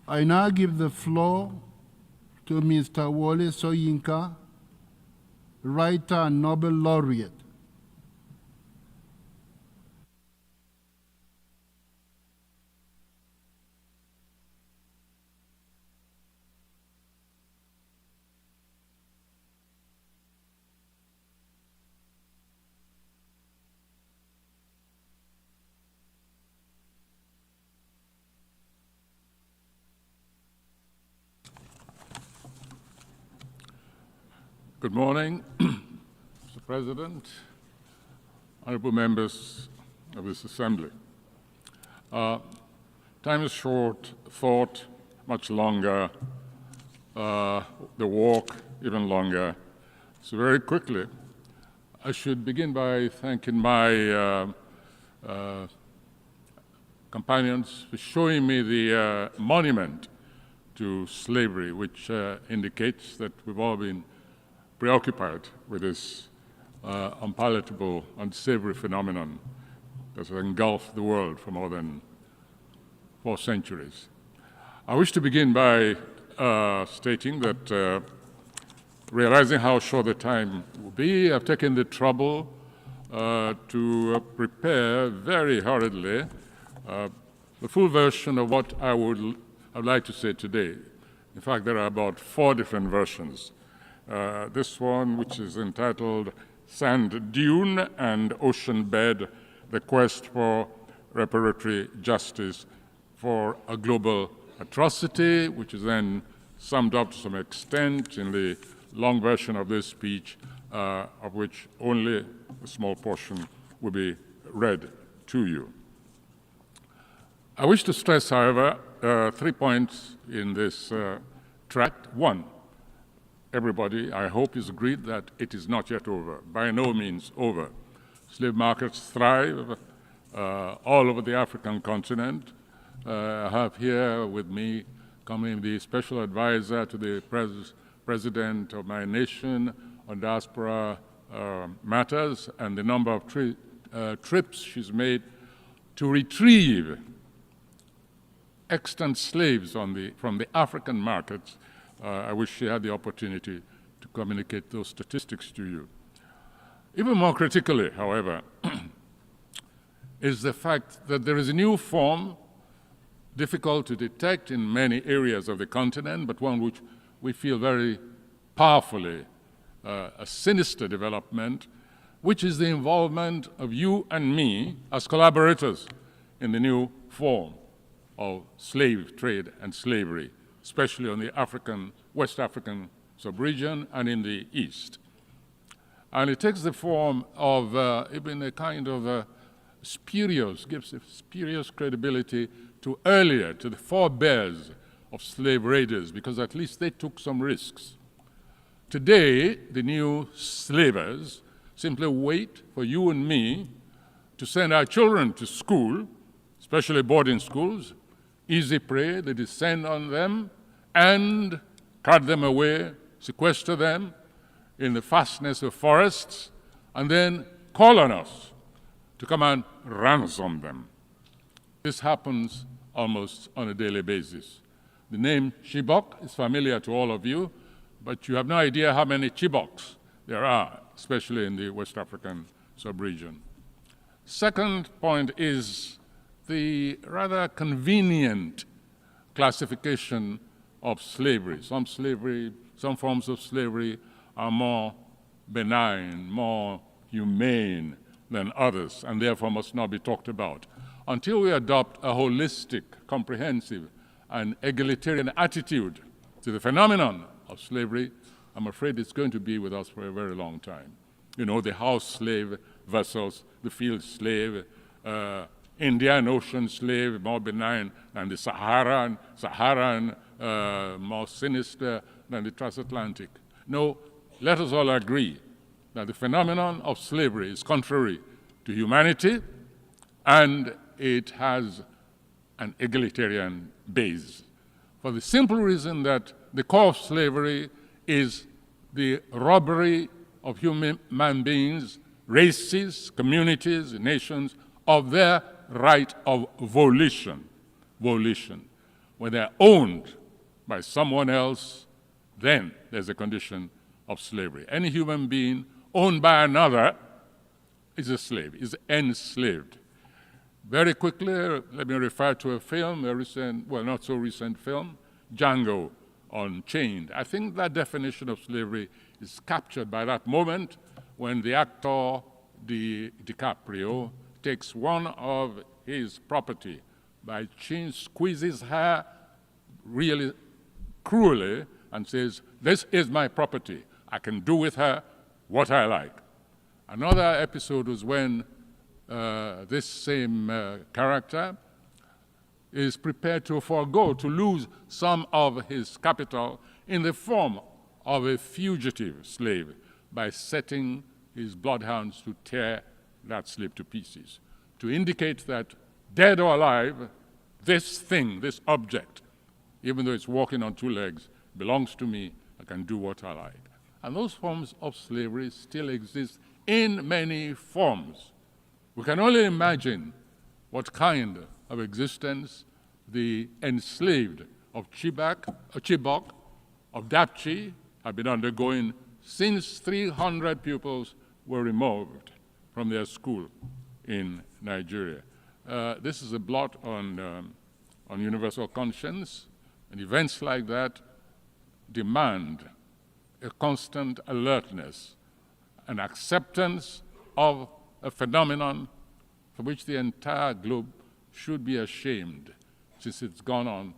I now give the floor to Mr. Wole Soyinka, writer and Nobel laureate. Good morning, Mr. President, honorable members of this Assembly. Time is short, thought much longer, the walk even longer. So very quickly, I should begin by thanking my companions for showing me the monument to slavery, which indicates that we've all been preoccupied with this unpalatable, unsavory phenomenon that has engulfed the world for more than 4 centuries. I wish to begin by stating that, realizing how short the time will be, I've taken the trouble to prepare very hurriedly the full version of what I'd like to say today. In fact, there are about 4 different versions. This one, which is entitled Sand Dune and Ocean Bed, the Quest for Reparatory Justice for a Global Atrocity, which is then summed up to some extent in the long version of this speech, of which only a small portion will be read to you. I wish to stress, however, 3 points in this tract. 1, everybody, I hope, is agreed that it is not yet over, by no means over. Slave markets thrive all over the African continent. I have here with me coming the special advisor to the president of my nation on diaspora matters, and the number of trips she's made to retrieve extant slaves from the African markets. I wish she had the opportunity to communicate those statistics to you. Even more critically, however, is the fact that there is a new form, difficult to detect in many areas of the continent, but one which we feel very powerfully a sinister development, which is the involvement of you and me as collaborators in the new form of slave trade and slavery, especially on the West African sub-region and in the East. And it takes the form of even a kind of gives a spurious credibility to the forebears of slave raiders, because at least they took some risks. Today, the new slavers simply wait for you and me to send our children to school, especially boarding schools, easy prey. They descend on them and cut them away, sequester them in the fastness of forests, and then call on us to come and ransom them. This happens almost on a daily basis. The name Chibok is familiar to all of you, but you have no idea how many Chiboks there are, especially in the West African sub-region. Second point is the rather convenient classification of slavery. Some forms of slavery are more benign, more humane than others, and therefore must not be talked about. Until we adopt a holistic, comprehensive, and egalitarian attitude to the phenomenon of slavery, I'm afraid it's going to be with us for a very long time. You know, the house slave versus the field slave, Indian Ocean slave, more benign than the Saharan, more sinister than the transatlantic. No, let us all agree that the phenomenon of slavery is contrary to humanity, and it has an egalitarian base, for the simple reason that the core of slavery is the robbery of human beings, races, communities, nations, of their right of volition. When they're owned by someone else, then there's a condition of slavery. Any human being owned by another is a slave, is enslaved. Very quickly, let me refer to a film, a recent, well, not so recent film, Django Unchained. I think that definition of slavery is captured by that moment when the actor DiCaprio takes one of his property by chain, squeezes her really cruelly and says, "This is my property. I can do with her what I like." Another episode was when this same character is prepared to forego, to lose some of his capital in the form of a fugitive slave by setting his bloodhounds to tear that slave to pieces, to indicate that, dead or alive, this thing, this object, even though it's walking on two legs, belongs to me. I can do what I like. And those forms of slavery still exist in many forms. We can only imagine what kind of existence the enslaved of Chibok, of Dapchi, have been undergoing since 300 pupils were removed from their school in Nigeria. This is a blot on universal conscience, and events like that demand a constant alertness, an acceptance of a phenomenon for which the entire globe should be ashamed, since it's gone on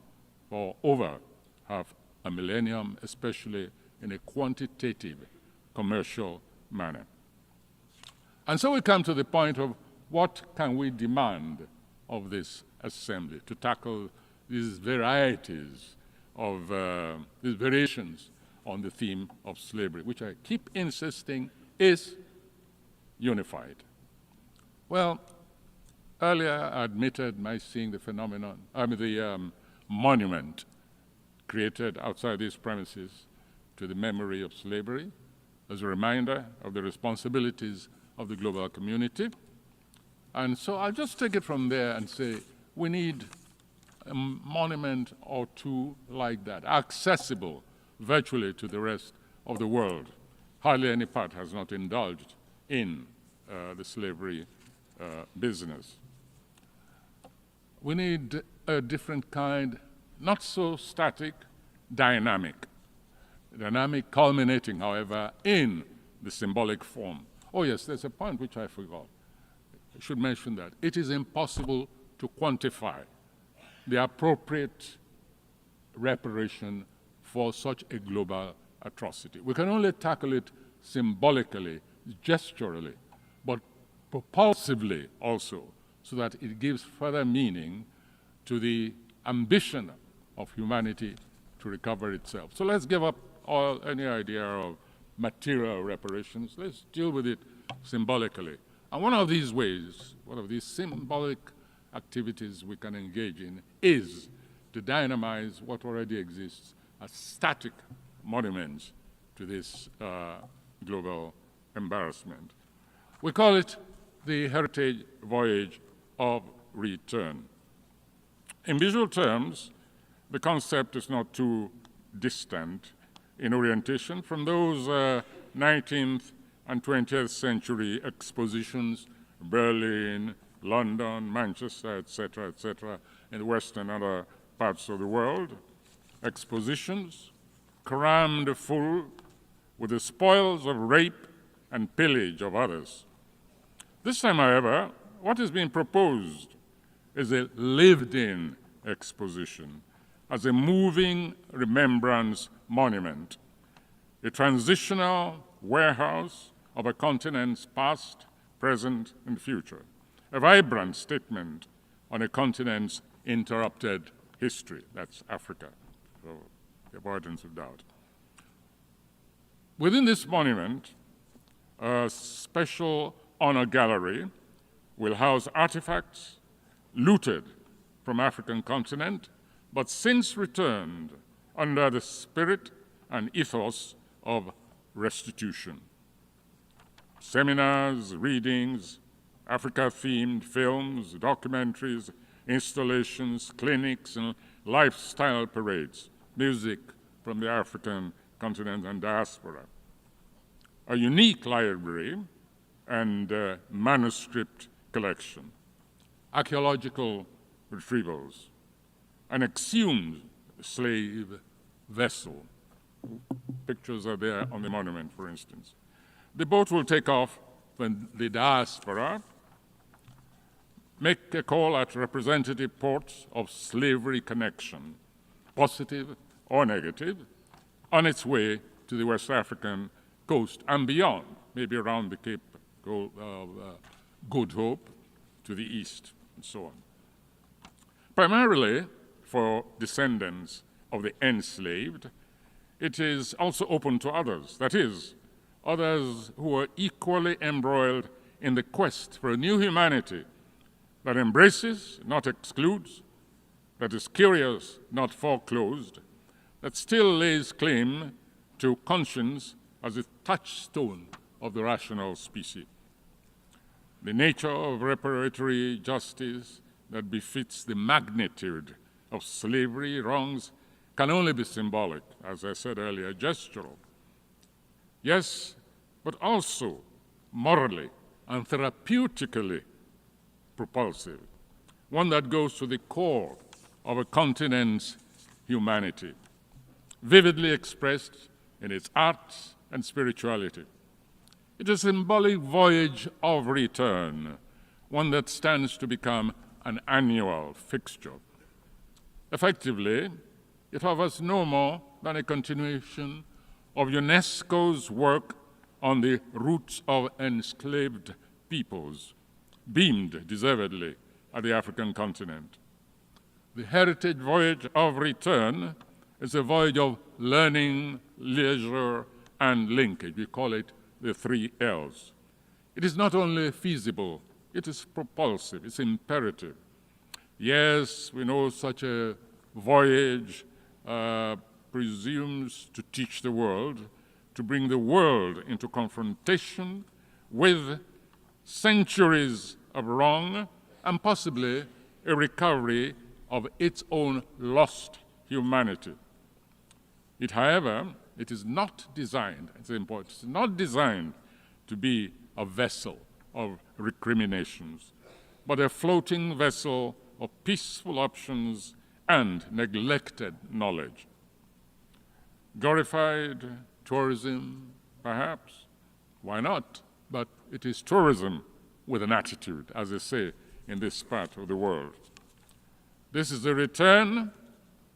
for over half a millennium, especially in a quantitative, commercial manner. And so we come to the point of what can we demand of this assembly to tackle these varieties of, these variations on the theme of slavery, which I keep insisting is unified. Well, earlier I admitted my seeing the phenomenon, the monument created outside these premises to the memory of slavery as a reminder of the responsibilities of the global community. And so I'll just take it from there and say we need a monument or two like that, accessible virtually to the rest of the world. Hardly any part has not indulged in the slavery business. We need a different kind, not so static, dynamic culminating, however, in the symbolic form. Oh yes, there's a point which I forgot. I should mention that. It is impossible to quantify the appropriate reparation for such a global atrocity. We can only tackle it symbolically, gesturally, but propulsively also, so that it gives further meaning to the ambition of humanity to recover itself. So let's give up any idea of material reparations. Let's deal with it symbolically. And one of these ways, one of these symbolic activities we can engage in is to dynamize what already exists as static monuments to this global embarrassment. We call it the Heritage Voyage of Return. In visual terms, the concept is not too distant in orientation from those 19th and 20th century expositions, Berlin, London, Manchester, etc., in the West and other parts of the world. Expositions crammed full with the spoils of rape and pillage of others. This time, however, what is being proposed is a lived-in exposition as a moving remembrance monument, a transitional warehouse of a continent's past, present, and future, a vibrant statement on a continent's interrupted history. That's Africa, for the avoidance of doubt. Within this monument, a special honor gallery will house artifacts looted from African continent, but since returned under the spirit and ethos of restitution. Seminars, readings, Africa-themed films, documentaries, installations, clinics, and lifestyle parades, music from the African continent and diaspora, a unique library and manuscript collection, archaeological retrievals, an exhumed slave vessel. Pictures are there on the monument, for instance. The boat will take off when the diaspora make a call at representative ports of slavery connection, positive or negative, on its way to the West African coast and beyond, maybe around the Cape of Good Hope to the east, and so on. Primarily for descendants of the enslaved, it is also open to others, that is, others who are equally embroiled in the quest for a new humanity that embraces, not excludes, that is curious, not foreclosed, that still lays claim to conscience as a touchstone of the rational species. The nature of reparatory justice that befits the magnitude of slavery wrongs can only be symbolic, as I said earlier, gestural. Yes, but also morally and therapeutically propulsive, one that goes to the core of a continent's humanity, vividly expressed in its arts and spirituality. It is a symbolic voyage of return, one that stands to become an annual fixture. Effectively, it offers no more than a continuation of UNESCO's work on the roots of enslaved peoples, beamed deservedly at the African continent. The heritage voyage of return is a voyage of learning, leisure, and linkage. We call it the 3 L's. It is not only feasible, it is propulsive, it's imperative. Yes, we know such a voyage presumes to teach the world, to bring the world into confrontation with centuries of wrong and possibly a recovery of its own lost humanity. It, however, it is not designed, it's important, it's not designed to be a vessel of recriminations, but a floating vessel of peaceful options and neglected knowledge. Glorified tourism, perhaps, why not? But it is tourism with an attitude, as they say in this part of the world. This is a return,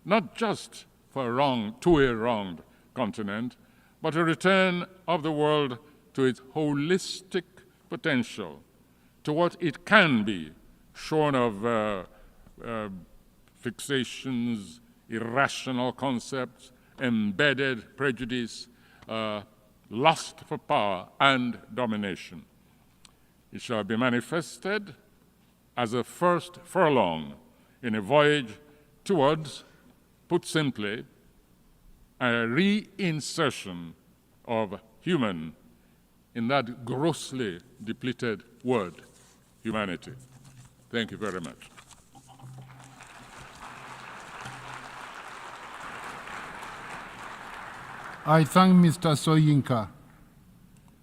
not just to a wronged continent, but a return of the world to its holistic potential, to what it can be, shorn of fixations, irrational concepts, embedded prejudice, lust for power and domination. It shall be manifested as a first furlong in a voyage towards, put simply, a reinsertion of human in that grossly depleted word, humanity. Thank you very much. I thank Mr. Soyinka.